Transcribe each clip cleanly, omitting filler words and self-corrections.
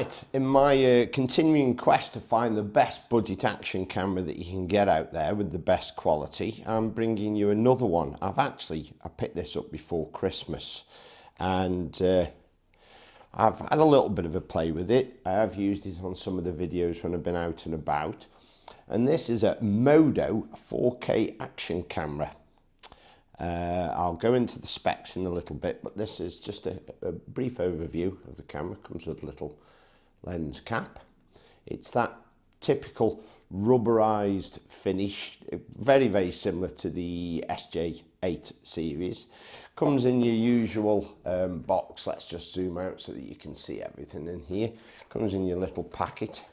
Right, in my continuing quest to find the best budget action camera that you can get out there with the best quality, I'm bringing you another one. I picked this up before Christmas, and I've had a little bit of a play with it. I have used it on some of the videos when I've been out and about, and this is a Modohe 4K action camera. I'll go into the specs in a little bit, but this is just a brief overview of the camera. Comes with a little lens cap. It's that typical rubberized finish, very, very similar to the SJ8 series. Comes in your usual box. Let's just zoom out so that you can see everything in here. Comes in your little packet.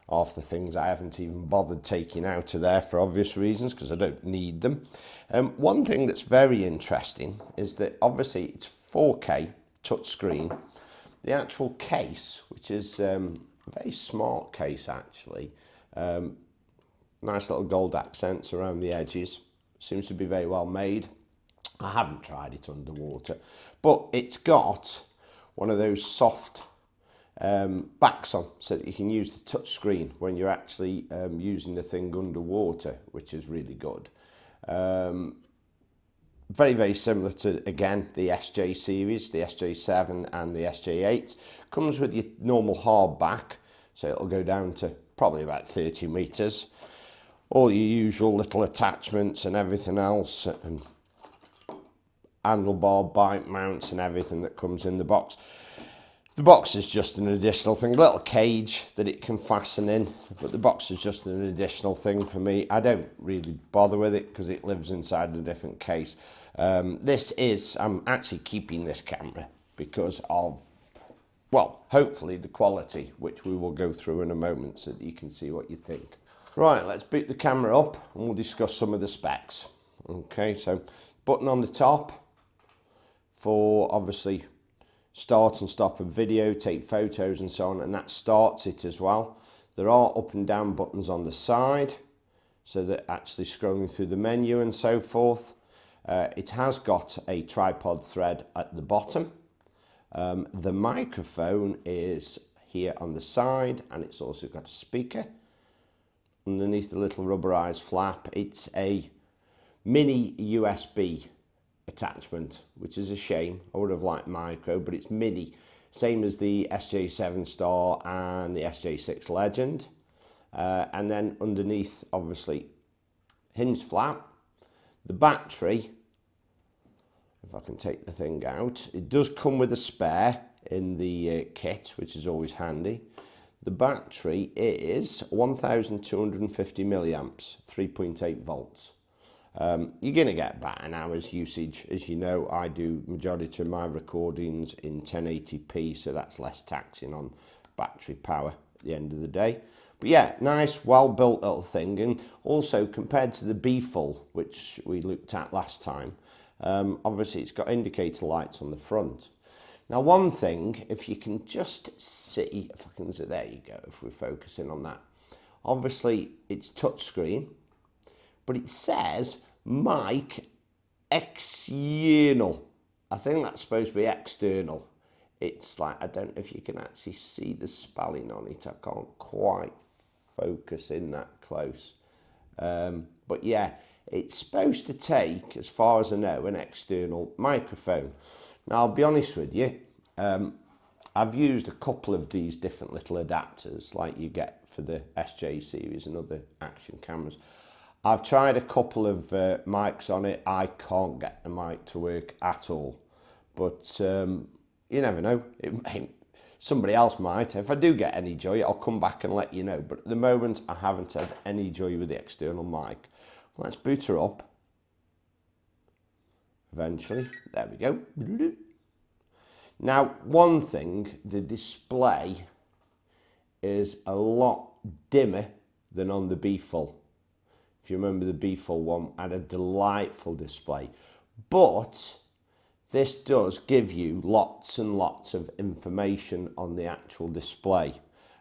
Half the things I haven't even bothered taking out of there for obvious reasons, because I don't need them. One thing that's very interesting is that obviously it's 4K touchscreen. The actual case, which is a very smart case actually, nice little gold accents around the edges, seems to be very well made. I haven't tried it underwater, but it's got one of those soft backs on so that you can use the touch screen when you're actually using the thing underwater, which is really good. Very, very similar to, again, the SJ series, the SJ7 and the SJ8. Comes with your normal hard back, so it'll go down to probably about 30 meters. All your usual little attachments and everything else, and handlebar bike mounts and everything that comes in the box. The box is just an additional thing, a little cage that it can fasten in, but the box is just an additional thing for me. I don't really bother with it because it lives inside a different case. I'm actually keeping this camera because of, well, hopefully the quality, which we will go through in a moment so that you can see what you think. Right, let's boot the camera up and we'll discuss some of the specs. Okay, so button on the top for obviously start and stop a video, take photos and so on, and that starts it as well. There are up and down buttons on the side, so that actually scrolling through the menu and so forth. It has got a tripod thread at the bottom. The microphone is here on the side, and it's also got a speaker. Underneath the little rubberized flap, it's a mini USB attachment, which is a shame. I would have liked micro, but it's mini, same as the SJ7 Star and the SJ6 Legend. And then underneath, obviously, hinged flap. The battery, if I can take the thing out, it does come with a spare in the kit, which is always handy. The battery is 1250 milliamps, 3.8 volts. You're going to get about an hour's usage. As you know, I do majority of my recordings in 1080p, so that's less taxing on battery power at the end of the day. But yeah, nice, well-built little thing. And also, compared to the B-Full, which we looked at last time, obviously it's got indicator lights on the front. Now, one thing, if you can just see, if I can, there you go, if we're focusing on that. Obviously, it's touchscreen, but it says mic external. I think that's supposed to be external. It's like, I don't know if you can actually see the spelling on it. I can't quite focus in that close. But yeah, it's supposed to take, as far as I know, an external microphone. Now, I'll be honest with you, I've used a couple of these different little adapters like you get for the SJ series and other action cameras. I've tried a couple of mics on it. I can't get the mic to work at all. But you never know. Somebody else might. If I do get any joy, I'll come back and let you know. But at the moment, I haven't had any joy with the external mic. Let's boot her up. Eventually. There we go. Now, one thing, the display is a lot dimmer than on the B-Full. If you remember, the B-Full one had a delightful display, but this does give you lots and lots of information on the actual display.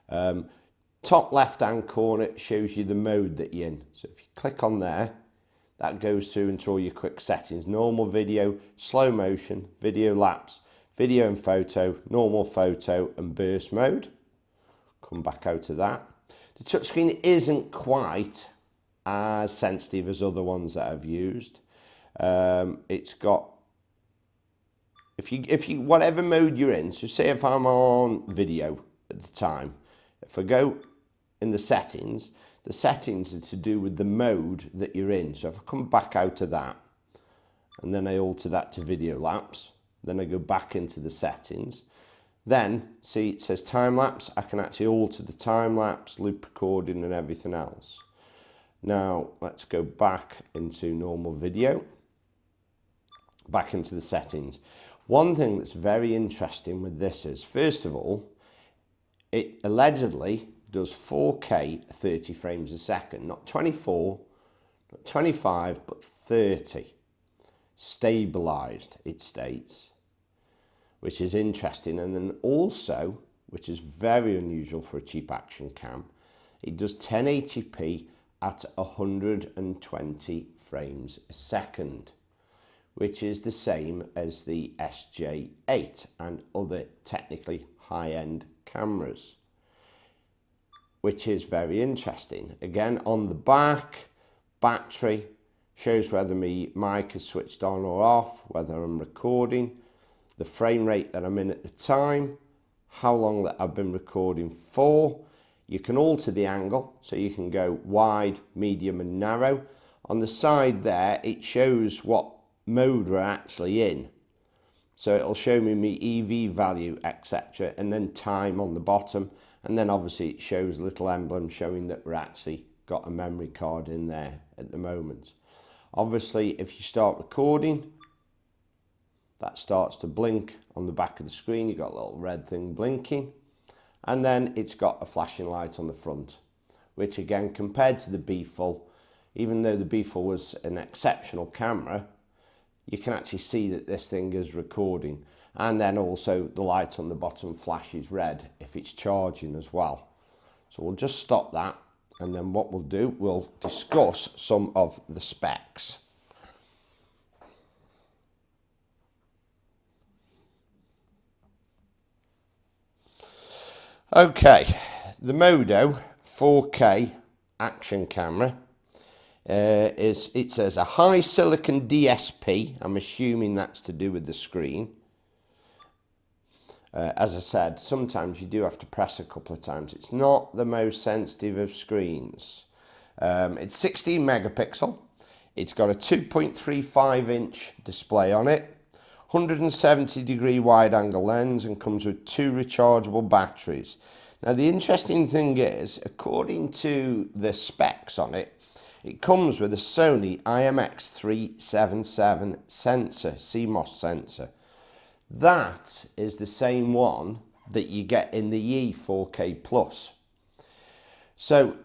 Top left hand corner shows you the mode that you're in, so if you click on there, that goes through into all your quick settings: normal video, slow motion, video lapse, video and photo, normal photo and burst mode. come back out of that. The touchscreen isn't quite as sensitive as other ones that I've used. It's got, if you whatever mode you're in, so say if I'm on video at the time, if I go in the settings are to do with the mode that you're in. So if I come back out of that and then I alter that to video lapse, then I go back into the settings, then see it says time lapse. I can actually alter the time lapse, loop recording and everything else. Now let's go back into normal video, back into the settings. One thing that's very interesting with this is, first of all, it allegedly does 4K 30 frames a second, not 24, not 25, but 30. Stabilized, it states, which is interesting. And then also, which is very unusual for a cheap action cam, it does 1080p at 120 frames a second, which is the same as the SJ8 and other technically high-end cameras, which is very interesting. Again, on the back, battery shows whether my mic is switched on or off, whether I'm recording, the frame rate that I'm in at the time, how long that I've been recording for. You can alter the angle, so you can go wide, medium and narrow. On the side there, it shows what mode we're actually in. So it'll show me my EV value, etc. and then time on the bottom. And then obviously it shows a little emblem showing that we're actually got a memory card in there at the moment. Obviously, if you start recording, that starts to blink on the back of the screen. You've got a little red thing blinking. And then it's got a flashing light on the front, which again, compared to the B-Full, even though the B-Full was an exceptional camera, you can actually see that this thing is recording. And then also the light on the bottom flashes red if it's charging as well. So we'll just stop that. And then what we'll do, we'll discuss some of the specs. Okay, the Modo 4K action camera it says a high silicon DSP. I'm assuming that's to do with the screen. As I said, sometimes you do have to press a couple of times. It's not the most sensitive of screens. It's 16 megapixel. It's got a 2.35 inch display on it, 170 degree wide angle lens, and comes with 2 rechargeable batteries. Now the interesting thing is, according to the specs on it, it comes with a Sony IMX377 sensor, CMOS sensor. That is the same one that you get in the Yi 4K Plus. So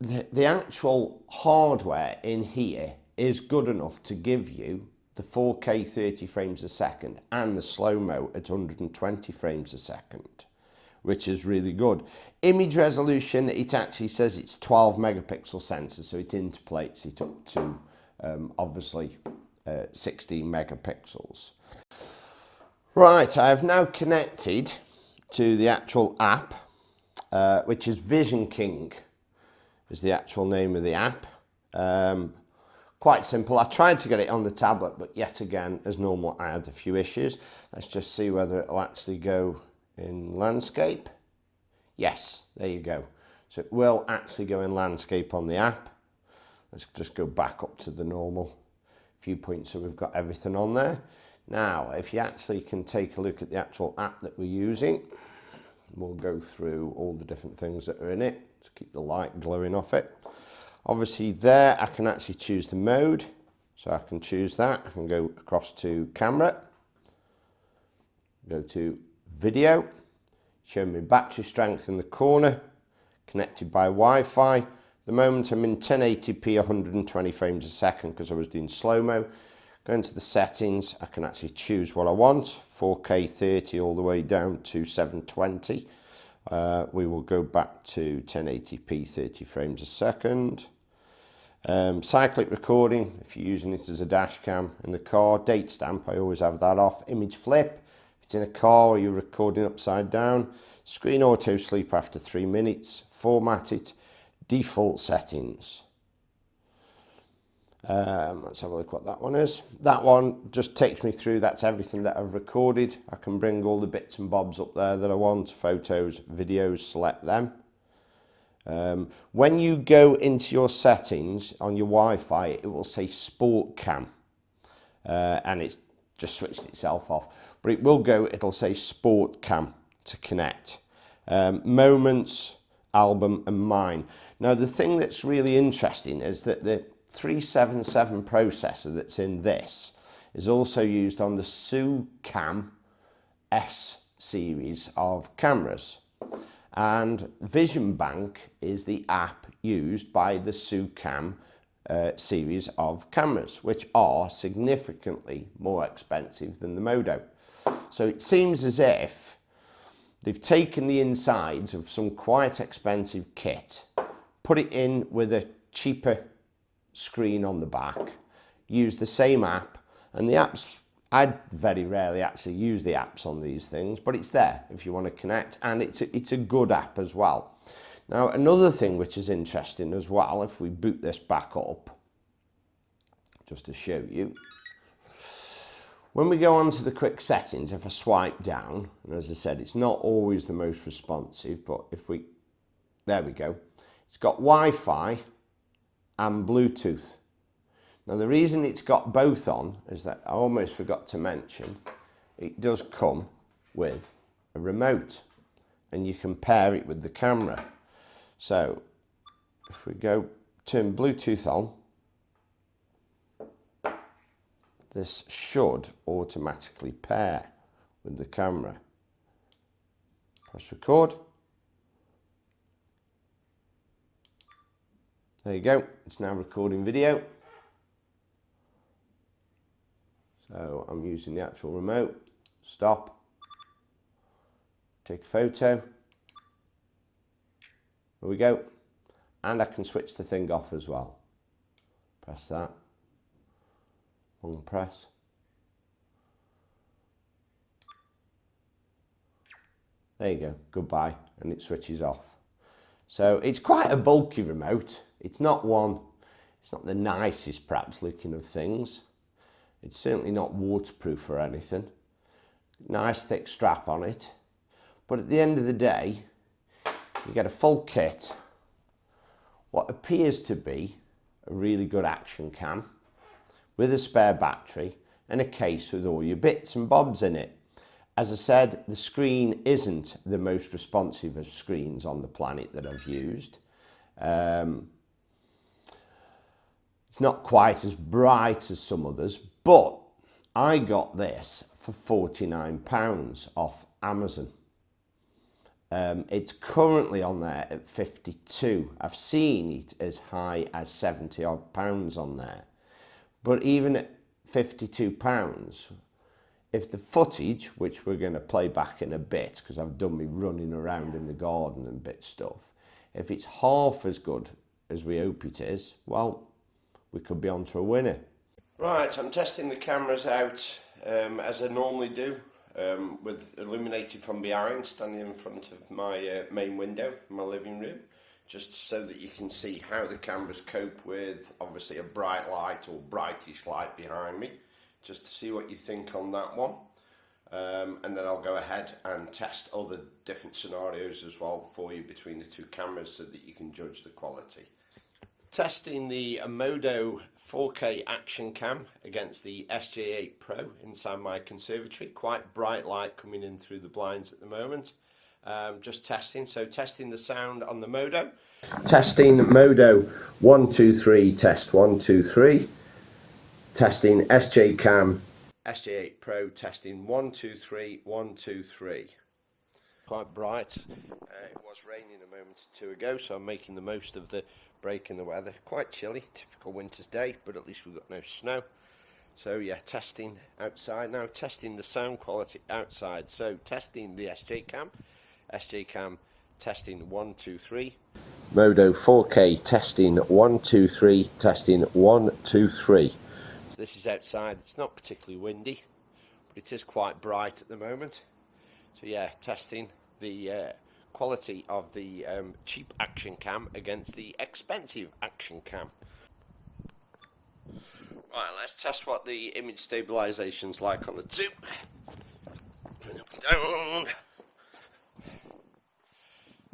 the actual hardware in here is good enough to give you the 4K 30 frames a second and the slow-mo at 120 frames a second, which is really good. Image resolution, it actually says it's 12 megapixel sensor, so it interpolates it up to obviously 16 megapixels. Right, I have now connected to the actual app, which is Vision King, is the actual name of the app. Quite simple. I tried to get it on the tablet, but yet again, as normal, I had a few issues. Let's just see whether it'll actually go in landscape. Yes, there you go. So it will actually go in landscape on the app. Let's just go back up to the normal viewpoint so we've got everything on there. Now, if you actually can take a look at the actual app that we're using, we'll go through all the different things that are in it to keep the light glowing off it. Obviously there, I can actually choose the mode. So I can choose that. I can go across to camera, go to video, show me battery strength in the corner, connected by Wi-Fi. The moment I'm in 1080p 120 frames a second because I was doing slow-mo. Go into the settings, I can actually choose what I want, 4K 30 all the way down to 720. We will go back to 1080p 30 frames a second. Cyclic recording, if you're using it as a dash cam in the car. Date stamp, I always have that off. Image flip, if it's in a car or you're recording upside down. Screen auto sleep after 3 minutes. Format it. Default settings. Let's have a look what that one is. That one just takes me through, that's everything that I've recorded. I can bring all the bits and bobs up there that I want, photos, videos, select them. When you go into your settings on your Wi-Fi, it will say Sport Cam, and it's just switched itself off. But it will go, it'll say Sport Cam to connect. Moments, album and mine. Now the thing that's really interesting is that the 377 processor that's in this is also used on the SuCam S series of cameras, and Vision Bank is the app used by the SuCam series of cameras, which are significantly more expensive than the Modo. So it seems as if they've taken the insides of some quite expensive kit, put it in with a cheaper screen on the back, use the same app, and the apps, I very rarely actually use the apps on these things, but it's there if you want to connect, and it's a good app as well. Now another thing which is interesting as well, if we boot this back up, just to show you, when we go on to the quick settings, if I swipe down, and as I said, it's not always the most responsive, but if we, there we go, it's got Wi-Fi and Bluetooth. Now the reason it's got both on is that I almost forgot to mention, it does come with a remote and you can pair it with the camera. So if we go turn Bluetooth on, this should automatically pair with the camera. Press record. There you go, it's now recording video. So I'm using the actual remote. Stop. Take a photo. There we go. And I can switch the thing off as well. Press that. Long press. There you go, goodbye, and it switches off. So it's quite a bulky remote. It's not the nicest perhaps looking of things. It's certainly not waterproof or anything. Nice thick strap on it. But at the end of the day, you get a full kit, what appears to be a really good action cam with a spare battery and a case with all your bits and bobs in it. As I said, the screen isn't the most responsive of screens on the planet that I've used. It's not quite as bright as some others, but I got this for £49 off Amazon. It's currently on there at 52. I've seen it as high as 70 odd pounds on there. But even at £52, if the footage, which we're going to play back in a bit, because I've done me running around in the garden and bit stuff, if it's half as good as we hope it is, well, we could be on to a winner. Right, I'm testing the cameras out as I normally do, with illuminated from behind, standing in front of my main window in my living room, just so that you can see how the cameras cope with obviously a bright light or brightish light behind me, just to see what you think on that one. And then I'll go ahead and test other different scenarios as well for you between the two cameras so that you can judge the quality. Testing the Modo 4K action cam against the SJ8 Pro inside my conservatory. Quite bright light coming in through the blinds at the moment. Just testing, so testing the sound on the Modo. Testing Modo 1, 2, 3, test 1, 2, 3. Testing SJ Cam SJ8 Pro, testing 1, 2, 3, 1, 2, 3. Quite bright. It was raining a moment or two ago, so I'm making the most of the break in the weather. Quite chilly, typical winter's day, but at least we've got no snow. So yeah, testing outside now, testing the sound quality outside. So testing the SJ Cam, testing 1, 2, 3. Modo 4K testing 1, 2, 3, testing 1, 2, 3. So this is outside. It's not particularly windy, it is quite bright at the moment. So yeah, testing the quality of the cheap action cam against the expensive action cam. Right, let's test what the image stabilization's like on the Zoom. Up and down.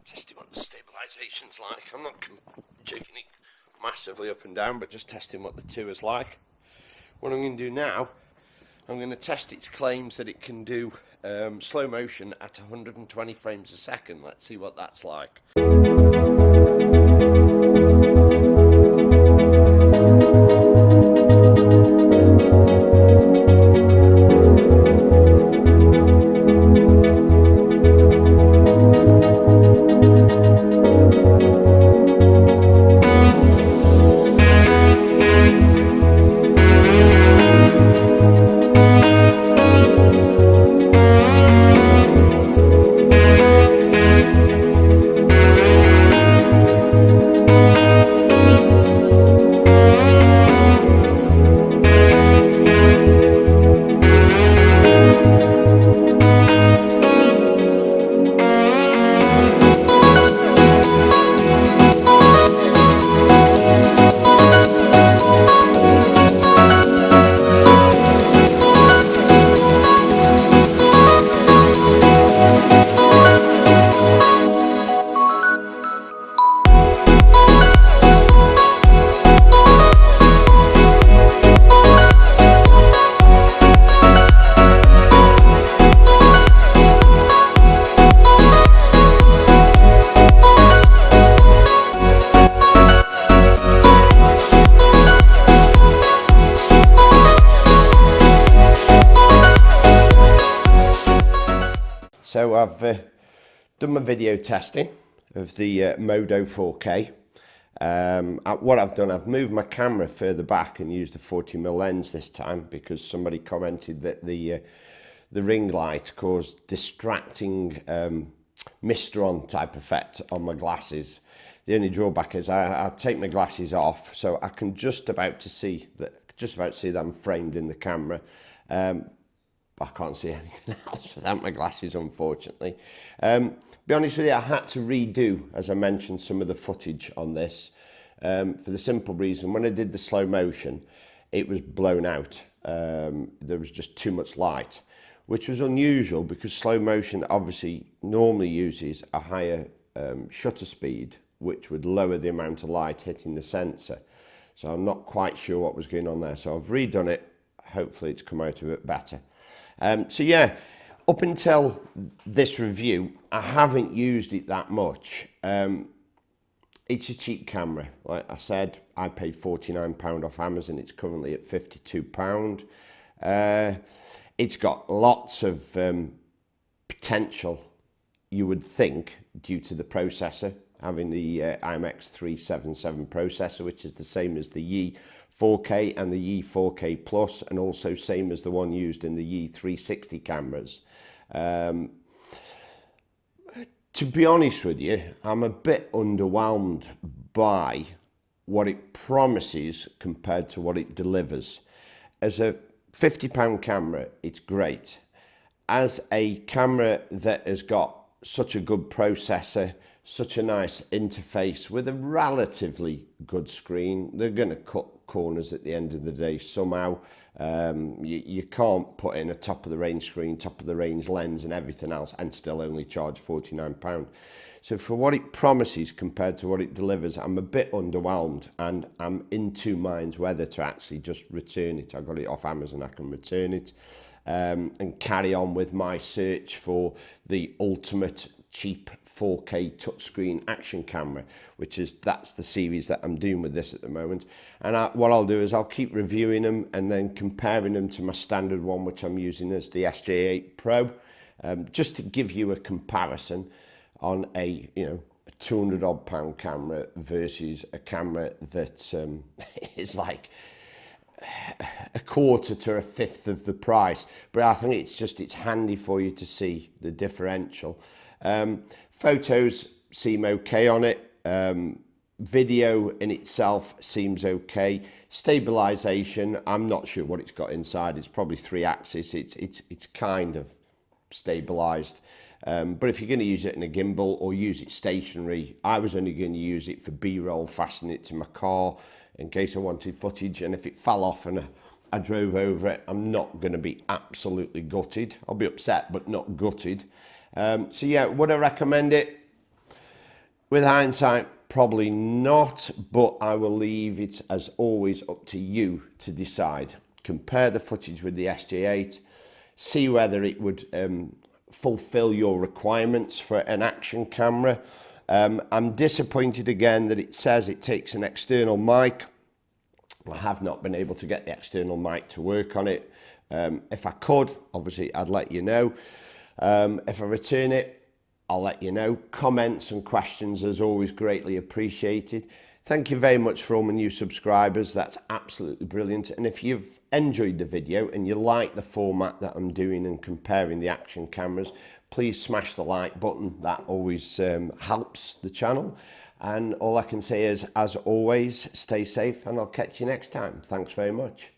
Testing what the stabilization's like. I'm not shaking it massively up and down, but just testing what the 2 is like. What I'm going to do now, I'm going to test its claims that it can do slow motion at 120 frames a second. Let's see what that's like. So I've done my video testing of the Modohe 4K. What I've done, I've moved my camera further back and used a 40mm lens this time because somebody commented that the ring light caused distracting mist-on type effect on my glasses. The only drawback is I take my glasses off, so I can just about see that I'm framed in the camera. I can't see anything else without my glasses, unfortunately. Be honest with you, I had to redo, as I mentioned, some of the footage on this for the simple reason, when I did the slow motion, it was blown out. There was just too much light, which was unusual because slow motion obviously normally uses a higher shutter speed, which would lower the amount of light hitting the sensor. So I'm not quite sure what was going on there. So I've redone it. Hopefully it's come out a bit better. So yeah, up until this review, I haven't used it that much. It's a cheap camera. Like I said, I paid £49 off Amazon. It's currently at £52. It's got lots of potential, you would think, due to the processor, having the IMX377 processor, which is the same as the Yi 4K and the Yi 4K Plus, and also same as the one used in the Yi 360 cameras. To be honest with you, I'm a bit underwhelmed by what it promises compared to what it delivers. As a £50 camera, it's great. As a camera that has got such a good processor, such a nice interface with a relatively good screen, they're going to cut corners at the end of the day somehow. You can't put in a top of the range screen, top of the range lens and everything else and still only charge £49. So for what it promises compared to what it delivers, I'm a bit underwhelmed, and I'm in two minds whether to actually just return it. I got it off Amazon, I can return it and carry on with my search for the ultimate cheap 4K touchscreen action camera, that's the series that I'm doing with this at the moment. And what I'll do is I'll keep reviewing them and then comparing them to my standard one, which I'm using as the SJ8 Pro, just to give you a comparison on a £200 odd camera versus a camera that is like a quarter to a fifth of the price. But I think it's handy for you to see the differential. Photos seem okay on it. Video in itself seems okay. Stabilization, I'm not sure what it's got inside. It's probably 3 axis. It's kind of stabilized. But if you're going to use it in a gimbal or use it stationary, I was only going to use it for B-roll, fasten it to my car in case I wanted footage, and if it fell off and I drove over it, I'm not going to be absolutely gutted. I'll be upset, but not gutted. So yeah, would I recommend it? With hindsight, probably not, but I will leave it as always up to you to decide. Compare the footage with the SJ8, see whether it would fulfill your requirements for an action camera. I'm disappointed again that it says it takes an external mic. I have not been able to get the external mic to work on it. If I could, obviously I'd let you know. If I return it, I'll let you know. Comments and questions as always greatly appreciated. Thank you very much for all my new subscribers. That's absolutely brilliant. And if you've enjoyed the video and you like the format that I'm doing and comparing the action cameras, please smash the like button. That always helps the channel. And all I can say is, as always, stay safe and I'll catch you next time. Thanks very much.